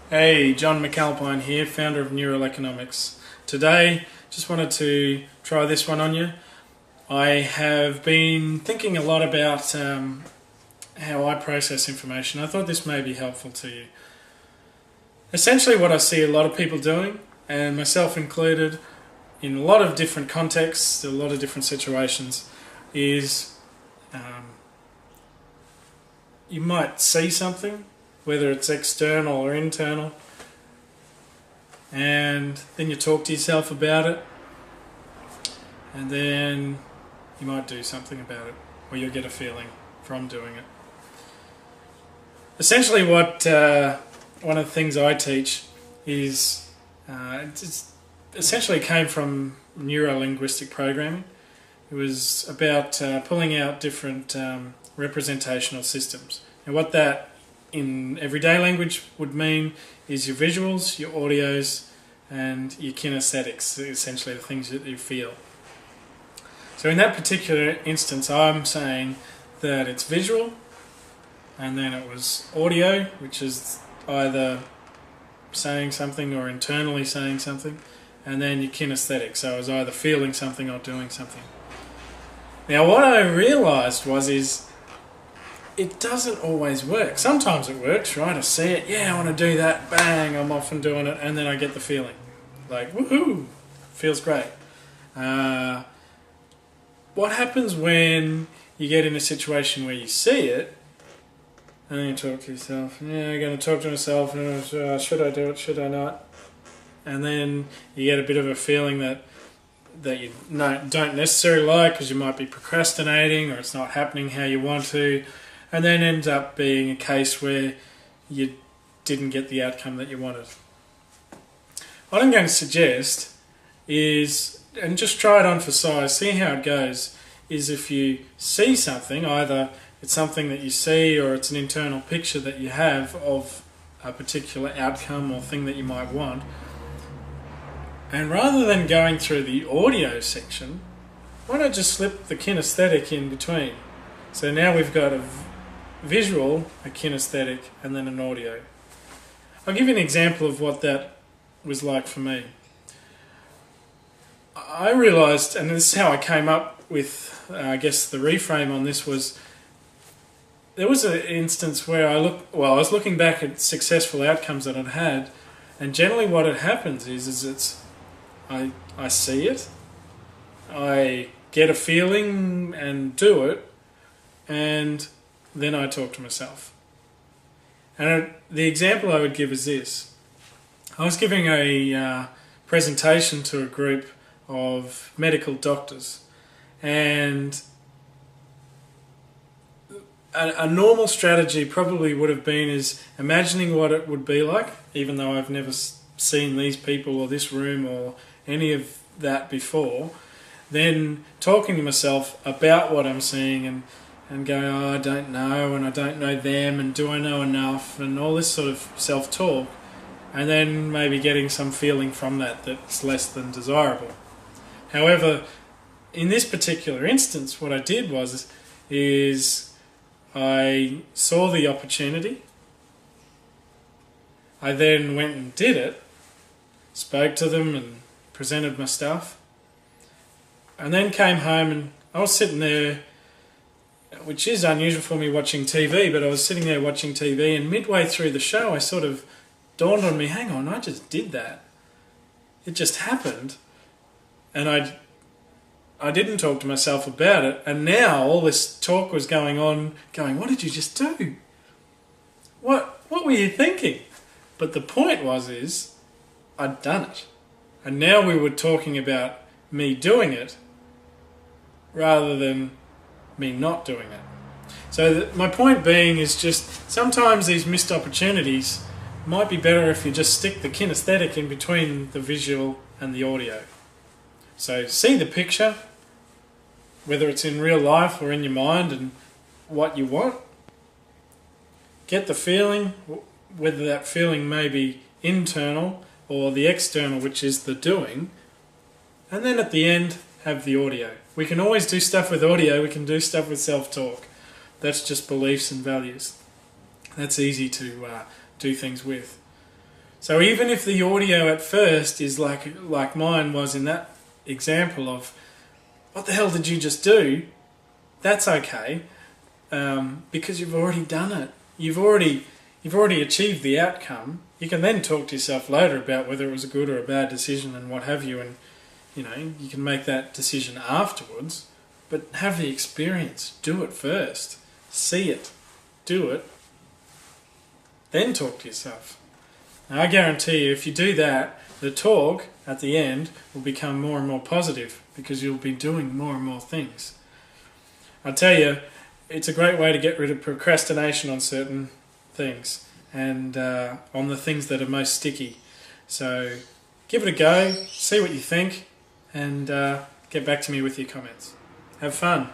Hey, John McAlpine here, founder of Neural Economics. Today, just wanted to try this one on you. I have been thinking a lot about how I process information. I thought this may be helpful to you. Essentially what I see a lot of people doing, and myself included, in a lot of different contexts, a lot of different situations, is you might see something, whether it's external or internal, and then you talk to yourself about it, and then you might do something about it, or you'll get a feeling from doing it. Essentially what one of the things I teach is it essentially came from neuro-linguistic programming. It was about pulling out different representational systems. And what that in everyday language would mean is your visuals, your audios, and your kinesthetics, essentially the things that you feel. So in that particular instance, I'm saying that it's visual, and then it was audio, which is either saying something or internally saying something, and then your kinesthetic, so I was either feeling something or doing something. Now what I realised is it doesn't always work. Sometimes it works, right? I see it, yeah, I want to do that, bang, I'm off and doing it, and then I get the feeling. Like, woohoo, feels great. What happens when you get in a situation where you see it, and then you talk to yourself, yeah, I'm going to talk to myself, should I do it, should I not? And then you get a bit of a feeling that you don't necessarily like because you might be procrastinating or it's not happening how you want to, and then ends up being a case where you didn't get the outcome that you wanted. What I'm going to suggest is, and just try it on for size, see how it goes, is if you see something, either it's something that you see or it's an internal picture that you have of a particular outcome or thing that you might want, and rather than going through the audio section, why not just slip the kinesthetic in between? So now we've got a visual, a kinesthetic, and then an audio. I'll give you an example of what that was like for me. I realised, and this is how I came up with, I guess the reframe on this was, there was an instance where I was looking back at successful outcomes that I'd had, and generally what had happens is I see it, I get a feeling and do it, and then I talk to myself. And the example I would give is this. I was giving a presentation to a group of medical doctors, and a normal strategy probably would have been is imagining what it would be like, even though I've never seen these people or this room or any of that before, then talking to myself about what I'm seeing and going, oh, I don't know, and I don't know them, and do I know enough, and all this sort of self-talk, and then maybe getting some feeling from that that's less than desirable. However, in this particular instance, what I did is I saw the opportunity, I then went and did it, spoke to them and presented my stuff, and then came home and I was sitting there, which is unusual for me watching TV, but I was sitting there watching TV, and midway through the show I sort of dawned on me, hang on, I just did that. It just happened, and I didn't talk to myself about it, and now all this talk was going on, going, what did you just do? What were you thinking? But the point is I'd done it. And now we were talking about me doing it rather than me not doing it. So my point being is just sometimes these missed opportunities might be better if you just stick the kinesthetic in between the visual and the audio. So see the picture, whether it's in real life or in your mind, and what you want. Get the feeling, whether that feeling may be internal or the external, which is the doing, and then at the end have the audio. We can always do stuff with audio, we can do stuff with self-talk. That's just beliefs and values. That's easy to do things with. So even if the audio at first is like mine was in that example of, what the hell did you just do? That's okay, because you've already done it. You've already achieved the outcome. You can then talk to yourself later about whether it was a good or a bad decision and what have you, and you can make that decision afterwards. But have the experience. Do it first. See it. Do it. Then talk to yourself. Now, I guarantee you, if you do that, the talk at the end will become more and more positive because you'll be doing more and more things. I tell you, it's a great way to get rid of procrastination on certain things and on the things that are most sticky. So give it a go, see what you think, and get back to me with your comments. Have fun.